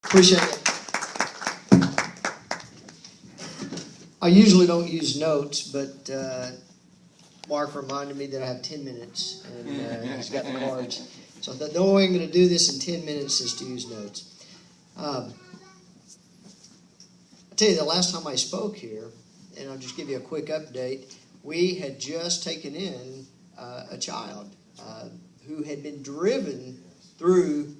Appreciate it. I usually don't use notes, but Mark reminded me that I have 10 minutes, and he's got the cards. So I thought the only way I'm going to do this in 10 minutes is to use notes. I tell you, the last time I spoke here, and I'll just give you a quick update, we had just taken in a child who had been driven through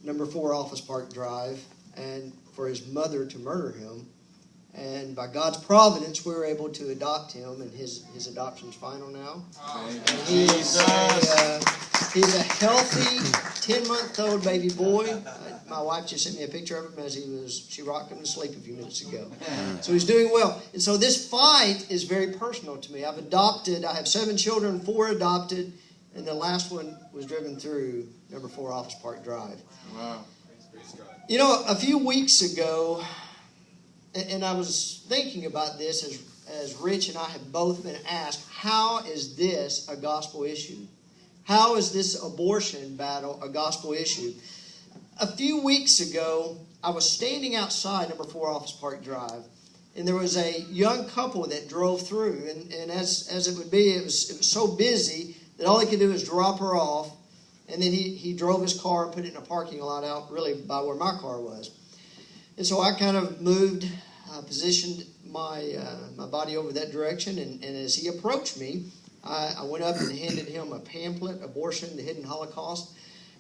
number 4 Office Park Drive and for his mother to murder him. And by God's providence, we were able to adopt him, and his adoption's final now. And he's a healthy 10-month-old baby boy. My wife just sent me a picture of him as she rocked him to sleep a few minutes ago. So he's doing well. And so this fight is very personal to me. I have 7 children, 4 adopted, and the last one was driven through number 4 Office Park Drive. Wow. You know, a few weeks ago, and I was thinking about this as Rich and I have both been asked, how is this a gospel issue? How is this abortion battle a gospel issue? A few weeks ago, I was standing outside number 4 Office Park Drive, and there was a young couple that drove through, and as it would be, it was so busy that all he could do was drop her off, and then he drove his car and put it in a parking lot out really by where my car was. And so I kind of moved, positioned my body over that direction, and as he approached me, I went up and handed him a pamphlet, Abortion, the Hidden Holocaust,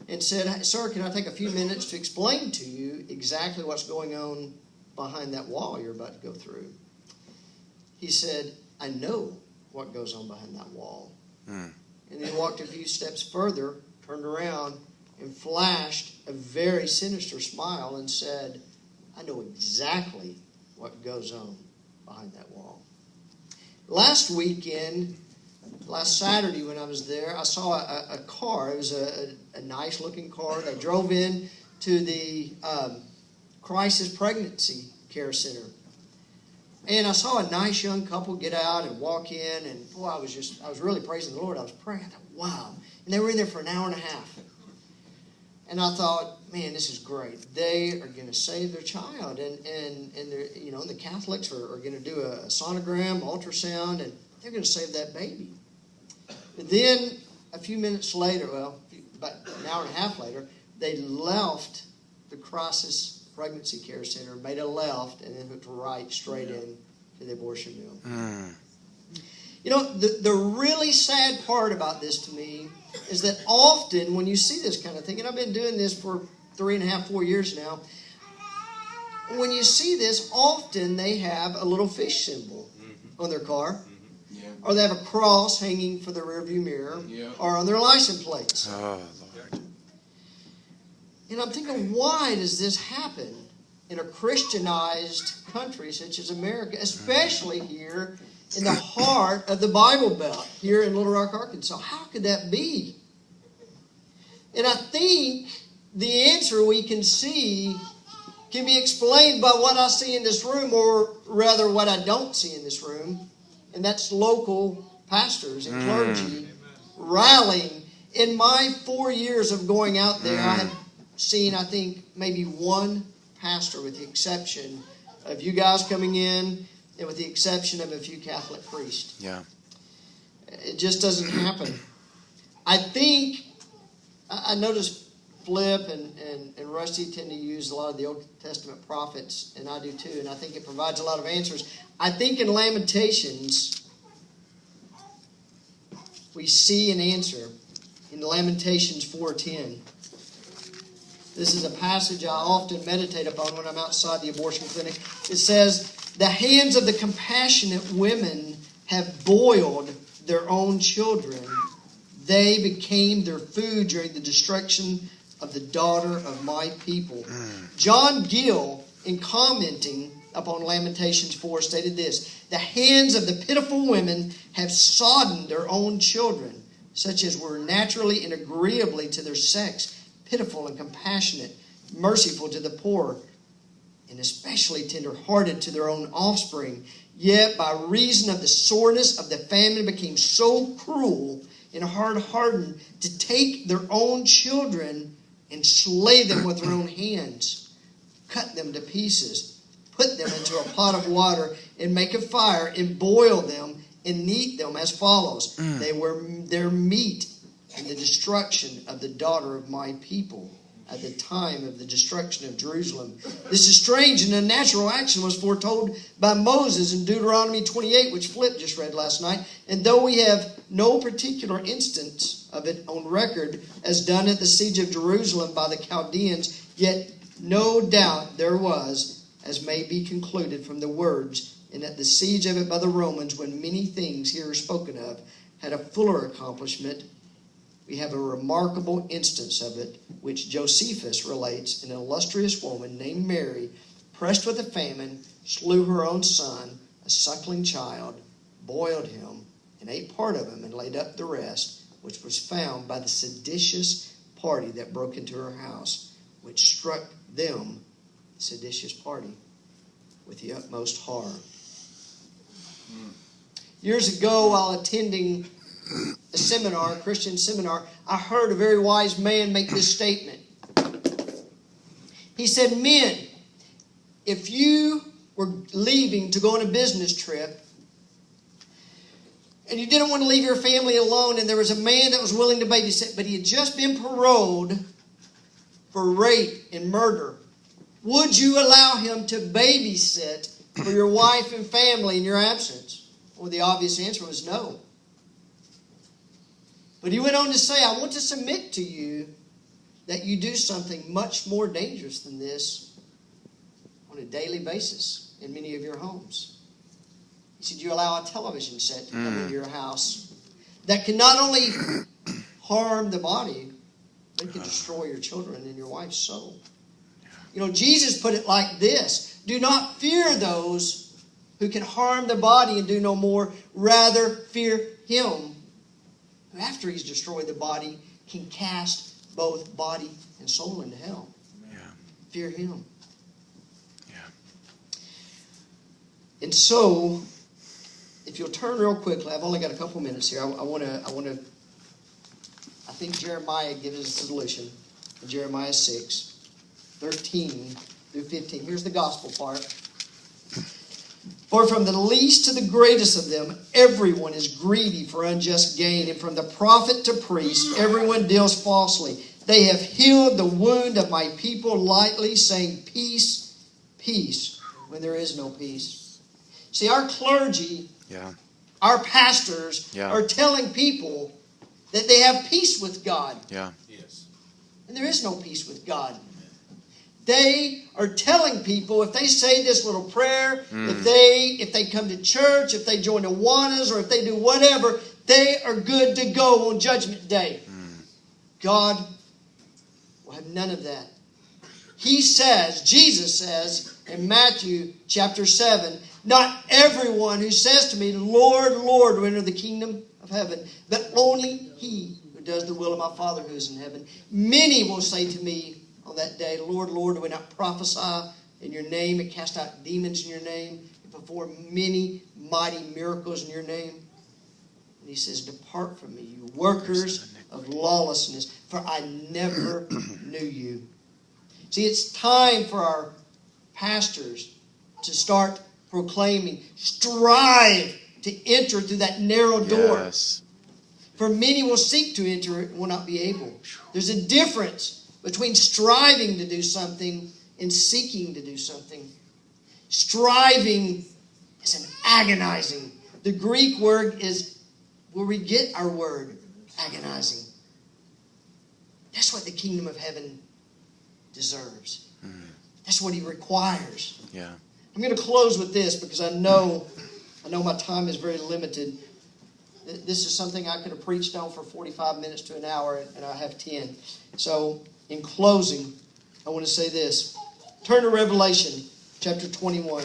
and said, "Sir, can I take a few minutes to explain to you exactly what's going on behind that wall you're about to go through?" He said, "I know what goes on behind that wall." And then he walked a few steps further, turned around, and flashed a very sinister smile and said, "I know exactly what goes on behind that wall." Last Saturday when I was there, I saw a car. It was a nice-looking car. They drove in to the Crisis Pregnancy Care Center. And I saw a nice young couple get out and walk in, and boy, I was really praising the Lord. I was praying. I thought, wow. And they were in there for an hour and a half. And I thought, man, this is great. They are going to save their child, and the Catholics are going to do a sonogram, ultrasound, and they're going to save that baby. But then a few minutes later, about an hour and a half later, they left the Crisis Pregnancy Care Center, made a left, and then hooked right straight in to the abortion mill. You know, the really sad part about this to me is that often when you see this kind of thing, and I've been doing this for 3.5, 4 years now, when you see this, often they have a little fish symbol on their car, or they have a cross hanging for the rearview mirror, or on their license plates. Oh, Lord. And I'm thinking, why does this happen in a Christianized country such as America, especially here in the heart of the Bible Belt, here in Little Rock, Arkansas? How could that be? And I think the answer we can see can be explained by what I see in this room, or rather what I don't see in this room, and that's local pastors and clergy rallying. In my 4 years of going out there, I have seen, I think, maybe one pastor, with the exception of you guys coming in, and with the exception of a few Catholic priests. Yeah. It just doesn't happen. I think, I noticed Flip and Rusty tend to use a lot of the Old Testament prophets, and I do too, and I think it provides a lot of answers. I think in Lamentations, we see an answer in Lamentations 4:10. This is a passage I often meditate upon when I'm outside the abortion clinic. It says, "The hands of the compassionate women have boiled their own children. They became their food during the destruction of the daughter of my people." John Gill, in commenting upon Lamentations 4, stated this: "The hands of the pitiful women have sodden their own children, such as were naturally and agreeably to their sex, pitiful and compassionate, merciful to the poor, and especially tender-hearted to their own offspring. Yet by reason of the soreness of the famine became so cruel and hard-hardened to take their own children and slay them with their own hands. them to pieces. Put them into a pot of water and make a fire and boil them and eat them as follows. They were their meat in the destruction of the daughter of my people at the time of the destruction of Jerusalem. This is strange, and unnatural action was foretold by Moses in Deuteronomy 28, which Flip just read last night. And though we have no particular instance of it on record as done at the siege of Jerusalem by the Chaldeans, yet no doubt there was, as may be concluded from the words, and at the siege of it by the Romans, when many things here are spoken of had a fuller accomplishment. We have a remarkable instance of it, which Josephus relates. An illustrious woman named Mary, pressed with a famine, slew her own son, a suckling child, boiled him, and ate part of him, and laid up the rest, which was found by the seditious party that broke into her house, which struck them, the seditious party, with the utmost horror. Years ago, while attending a seminar, a Christian seminar, I heard a very wise man make this statement. He said, men, if you were leaving to go on a business trip and you didn't want to leave your family alone, and there was a man that was willing to babysit, but he had just been paroled for rape and murder, would you allow him to babysit for your wife and family in your absence? Well, the obvious answer was no. But he went on to say, I want to submit to you that you do something much more dangerous than this on a daily basis in many of your homes. He said, you allow a television set to come into your house that can not only harm the body, but it can destroy your children and your wife's soul. You know, Jesus put it like this: do not fear those who can harm the body and do no more. Rather, fear him who, after he's destroyed the body, can cast both body and soul into hell. Yeah. Fear him. Yeah. And so, if you'll turn real quickly, I've only got a couple minutes here. I think Jeremiah gives us a solution in Jeremiah 6. 13 through 15. Here's the gospel part. For from the least to the greatest of them, everyone is greedy for unjust gain, and from the prophet to priest, everyone deals falsely. They have healed the wound of my people lightly, saying, peace, peace, when there is no peace. See, our clergy, our pastors are telling people that they have peace with God. Yeah. Yes. And there is no peace with God. They are telling people, if they say this little prayer, if they come to church, if they join the Awanas, or if they do whatever, they are good to go on Judgment Day. God will have none of that. He says, Jesus says in Matthew chapter 7, not everyone who says to me, Lord, Lord, will enter the kingdom of heaven, but only he who does the will of my Father who is in heaven. Many will say to me on that day, Lord, Lord, do we not prophesy in your name and cast out demons in your name and perform many mighty miracles in your name? And he says, depart from me, you workers of lawlessness, for I never knew you. See, it's time for our pastors to start proclaiming, strive to enter through that narrow door. Yes. For many will seek to enter it and will not be able. There's a difference between striving to do something and seeking to do something. Striving is an agonizing. The Greek word is where we get our word, agonizing. That's what the kingdom of heaven deserves. That's what he requires. Yeah. I'm going to close with this because I know my time is very limited. This is something I could have preached on for 45 minutes to an hour, and I have 10. So, in closing, I want to say this. Turn to Revelation chapter 21,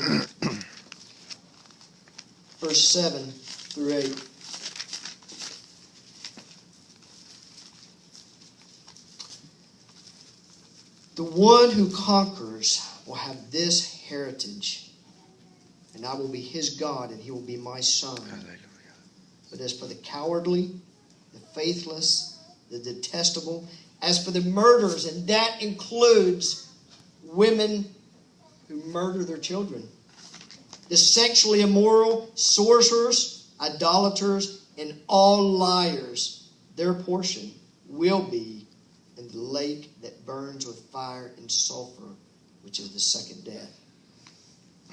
verse 7 through 8. The one who conquers will have this heritage, and I will be his God, and he will be my son. Hallelujah. But as for the cowardly, the faithless, the detestable, as for the murderers, and that includes women who murder their children. The sexually immoral, sorcerers, idolaters, and all liars, their portion will be in the lake that burns with fire and sulfur, which is the second death.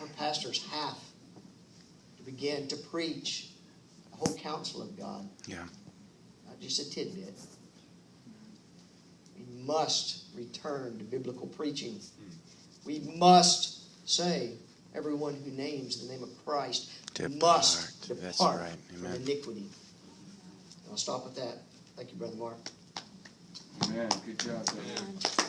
Our pastors have to begin to preach the whole counsel of God. Yeah. Not just a tidbit. We must return to biblical preaching. We must say, everyone who names the name of Christ must depart from iniquity. And I'll stop with that. Thank you, Brother Mark. Amen. Good job, brother.